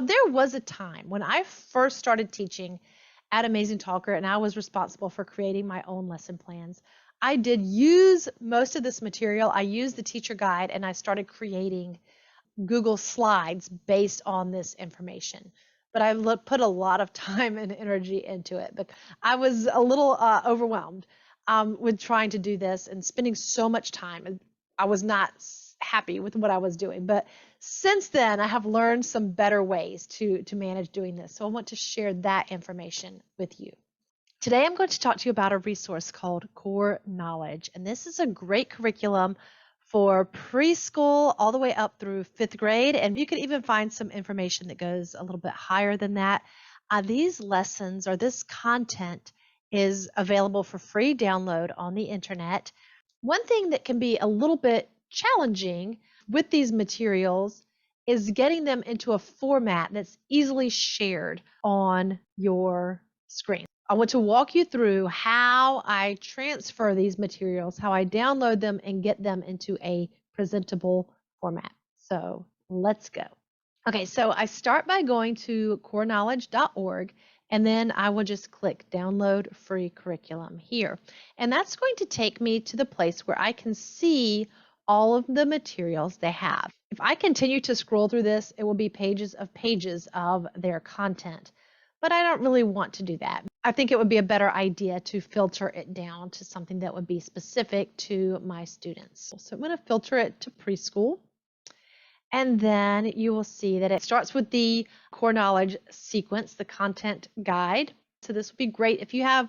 Well, there was a time when I first started teaching at Amazing Talker and I was responsible for creating my own lesson plans. I did use most of this material. I used the teacher guide and I started creating Google Slides based on this information. But I put a lot of time and energy into it because I was a little overwhelmed with trying to do this and spending so much time. I was not happy with what I was doing. But since then, I have learned some better ways to manage doing this. So I want to share that information with you. Today, I'm going to talk to you about a resource called Core Knowledge. And this is a great curriculum for preschool all the way up through 5th grade. And you can even find some information that goes a little bit higher than that. These lessons or this content is available for free download on the internet. One thing that can be a little bit challenging with these materials is getting them into a format that's easily shared on your screen. I want to walk you through how I transfer these materials, how I download them and get them into a presentable format. So let's go. Okay, so I start by going to coreknowledge.org and then I will just click download free curriculum here. And that's going to take me to the place where I can see all of the materials they have. If I continue to scroll through this, it will be pages of their content. But I don't really want to do that. I think it would be a better idea to filter it down to something that would be specific to my students. So I'm going to filter it to preschool. And then you will see that it starts with the core knowledge sequence, the content guide. So this would be great if you have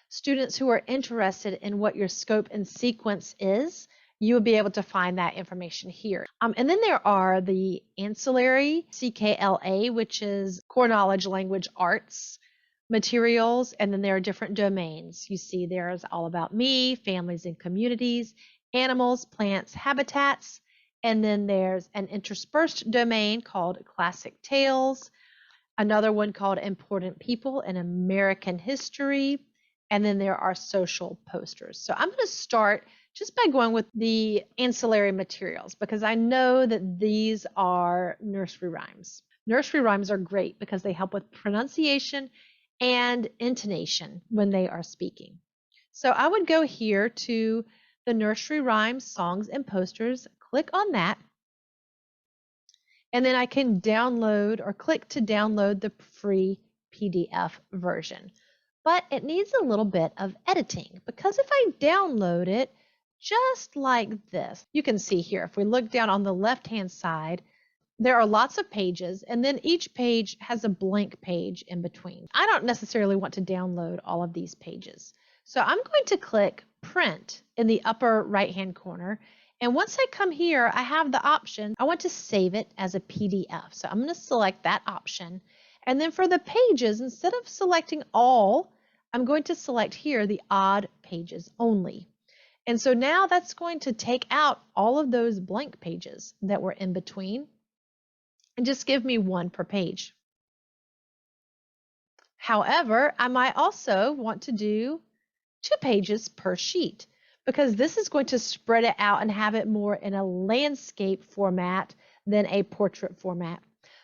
students who are interested in what your scope and sequence is. You will be able to find that information here. And then there are the ancillary CKLA, which is core knowledge language arts materials. And then there are different domains. You see there's All About Me, families and communities, animals, plants, habitats. And then there's an interspersed domain called Classic Tales, another one called Important People in American History, and then there are social posters. So I'm going to start just by going with the ancillary materials because I know that these are nursery rhymes. Nursery rhymes are great because they help with pronunciation and intonation when they are speaking. So I would go here to the Nursery Rhymes Songs and Posters, click on that, and then I can download or click to download the free PDF version. But it needs a little bit of editing because if I download it just like this, you can see here, if we look down on the left-hand side, there are lots of pages, and then each page has a blank page in between. I don't necessarily want to download all of these pages. So I'm going to click Print in the upper right-hand corner. And once I come here, I have the option, I want to save it as a PDF. So I'm going to select that option. And then for the pages, instead of selecting all, I'm going to select here the odd pages only. And so now that's going to take out all of those blank pages that were in between and just give me one per page. However, I might also want to do 2 pages per sheet because this is going to spread it out and have it more in a landscape format than a portrait format.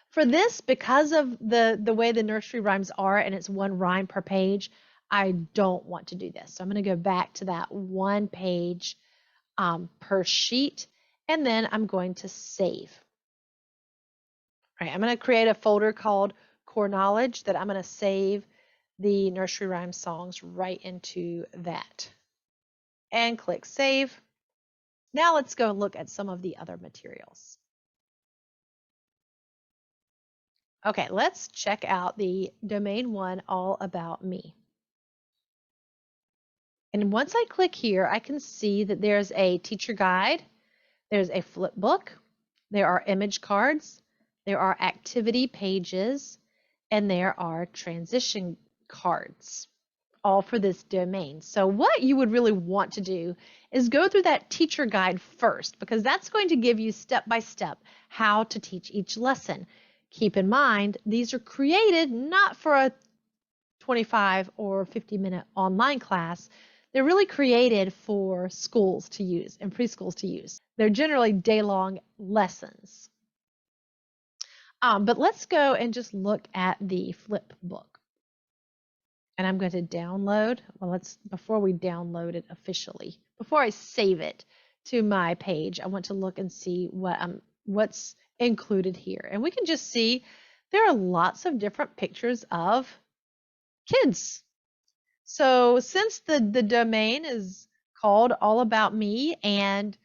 For this, because of the way the nursery rhymes are and it's 1 rhyme per page, I don't want to do this. So I'm going to go back to that 1 page per sheet, and then I'm going to save. All right, I'm going to create a folder called Core Knowledge that I'm going to save the nursery rhyme songs right into that. And click Save. Now let's go look at some of the other materials. Okay, let's check out the domain 1, All About Me. And once I click here, I can see that there's a teacher guide, there's a flip book, there are image cards, there are activity pages, and there are transition cards, all for this domain. So what you would really want to do is go through that teacher guide first, because that's going to give you step by step how to teach each lesson. Keep in mind, these are created not for a 25 or 50-minute online class. They're really created for schools to use and preschools to use. They're generally day-long lessons. But let's go and just look at the flip book. And I'm going to download, well, before we download it officially, before I save it to my page, I want to look and see what's included here. And we can just see there are lots of different pictures of kids. So since the domain is called All About Me and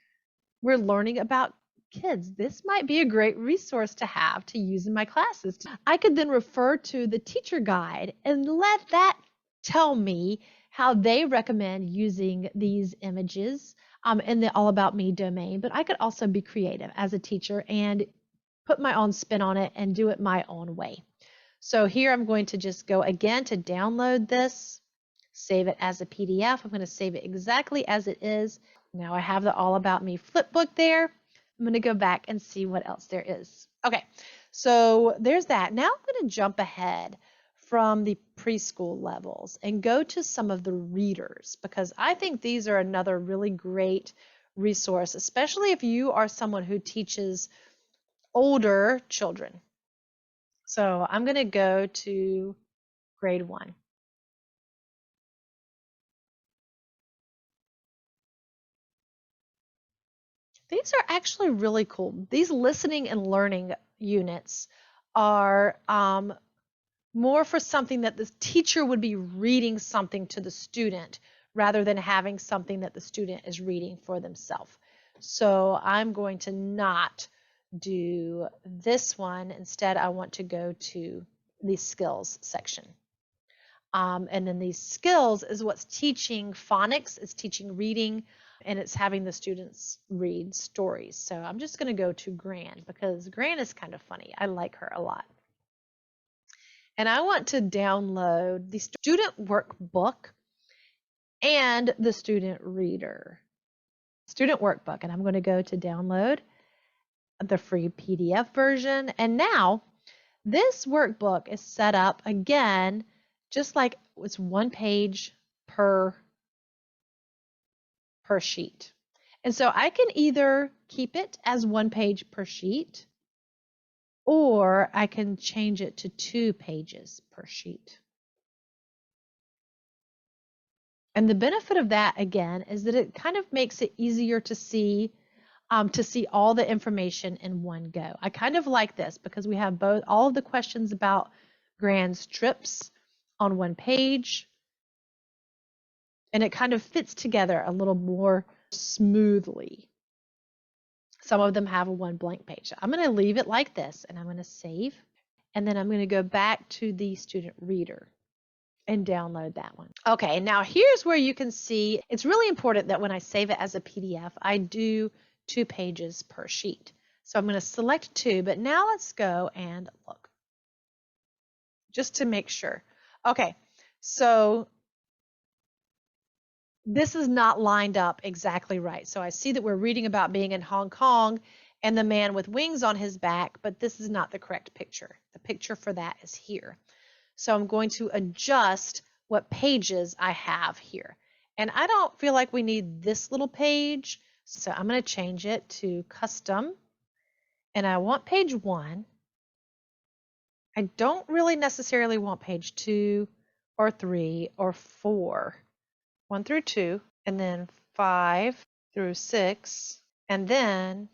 we're learning about kids, this might be a great resource to have to use in my classes. I could then refer to the teacher guide and let that tell me how they recommend using these images in the All About Me domain. But I could also be creative as a teacher and put my own spin on it and do it my own way. So here I'm going to just go again to download this, save it as a PDF. I'm going to save it exactly as it is. Now I have the All About Me flipbook there. I'm going to go back and see what else there is. Okay, so there's that. Now I'm going to jump ahead from the preschool levels and go to some of the readers, because I think these are another really great resource, especially if you are someone who teaches older children. So I'm going to go to grade 1. These are actually really cool. These listening and learning units are more for something that the teacher would be reading something to the student rather than having something that the student is reading for themselves. So I'm going to not do this one. Instead, I want to go to the skills section. And then these skills is what's teaching phonics, it's teaching reading, and it's having the students read stories. So I'm just going to go to Gran because Gran is kind of funny. I like her a lot. And I want to download the student workbook and the student reader. Student workbook, and I'm going to go to download the free PDF version. And now this workbook is set up again just like it's one page per sheet. And so I can either keep it as one page per sheet, or I can change it to 2 pages per sheet. And the benefit of that, again, is that it kind of makes it easier to see all the information in one go. I kind of like this because we have all of the questions about Gran's trips on one page, and it kind of fits together a little more smoothly. Some of them have one blank page. I'm going to leave it like this, and I'm going to save, and then I'm going to go back to the student reader and download that one. Okay, now here's where you can see it's really important that when I save it as a PDF, I do 2 pages per sheet. So I'm going to select 2, but now let's go and look just to make sure. Okay, so this is not lined up exactly right. So I see that we're reading about being in Hong Kong and the man with wings on his back, but this is not the correct picture. The picture for that is here. So I'm going to adjust what pages I have here. And I don't feel like we need this little page, so I'm going to change it to custom. And I want page 1. I don't really necessarily want page 2 or 3 or 4. 1 through 2, and then 5 through 6, and then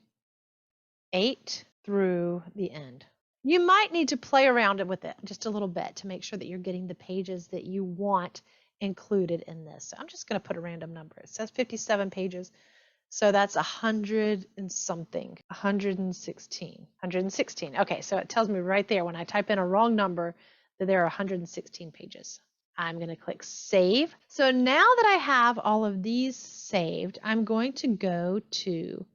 8 through the end. You might need to play around with it just a little bit to make sure that you're getting the pages that you want included in this. So I'm just going to put a random number. It says 57 pages, so that's 100 and something, 116. Okay, so it tells me right there when I type in a wrong number that there are 116 pages. I'm going to click Save. So now that I have all of these saved, I'm going to go to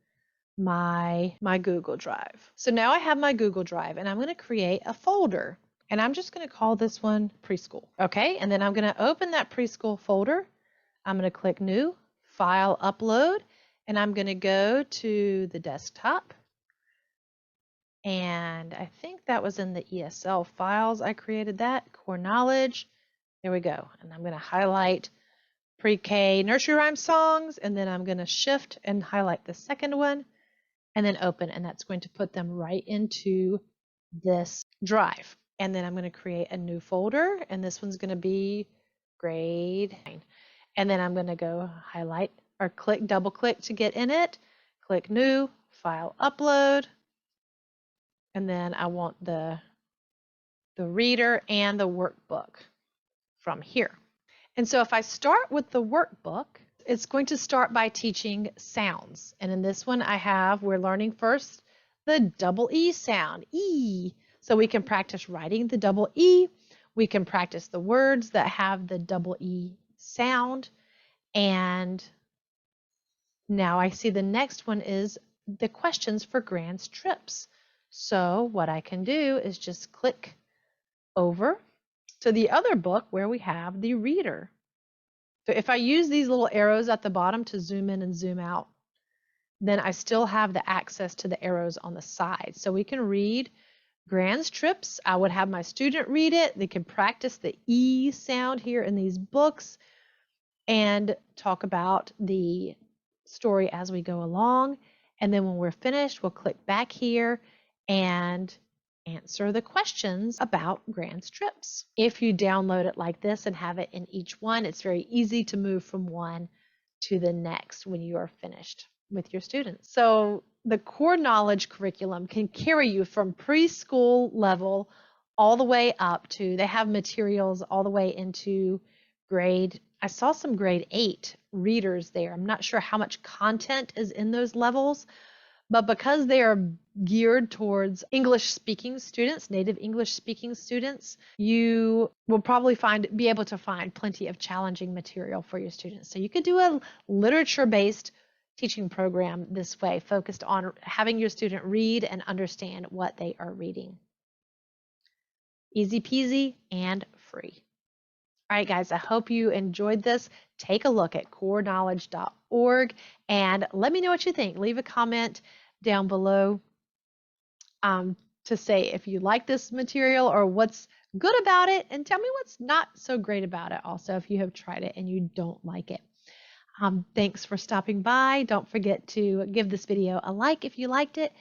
my Google Drive. So now I have my Google Drive, and I'm going to create a folder. And I'm just going to call this one Preschool. Okay, and then I'm going to open that Preschool folder. I'm going to click New, File, Upload, and I'm going to go to the desktop. And I think that was in the ESL files I created that, Core Knowledge. There we go. And I'm going to highlight pre-K nursery rhyme songs, and then I'm going to shift and highlight the second one and then open, and that's going to put them right into this drive. And then I'm going to create a new folder, and this one's going to be grade 9. And then I'm going to go highlight or click, double click to get in it, click new, file upload, and then I want the reader and the workbook from here. And so if I start with the workbook, it's going to start by teaching sounds. And in this one we're learning first the double E sound, E. So we can practice writing the double E. We can practice the words that have the double E sound. And now I see the next one is the questions for grand trips. So what I can do is just click over to the other book where we have the reader. So if I use these little arrows at the bottom to zoom in and zoom out, then I still have the access to the arrows on the side. So we can read grand trips. I would have my student read it. They can practice the E sound here in these books and talk about the story as we go along. And then when we're finished, we'll click back here and answer the questions about grand trips. If you download it like this and have it in each one, it's very easy to move from one to the next when you are finished with your students. So the core knowledge curriculum can carry you from preschool level all the way up to, they have materials all the way into I saw some grade 8 readers there. I'm not sure how much content is in those levels, but because they are geared towards English speaking students, native English speaking students, you will probably be able to find plenty of challenging material for your students. So you could do a literature-based teaching program this way, focused on having your student read and understand what they are reading. Easy peasy and free. All right, guys, I hope you enjoyed this. Take a look at coreknowledge.org and let me know what you think. Leave a comment down below to say if you like this material or what's good about it, and tell me what's not so great about it also if you have tried it and you don't like it. Thanks for stopping by. Don't forget to give this video a like if you liked it,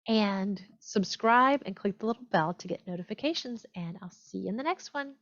and subscribe and click the little bell to get notifications, and I'll see you in the next one.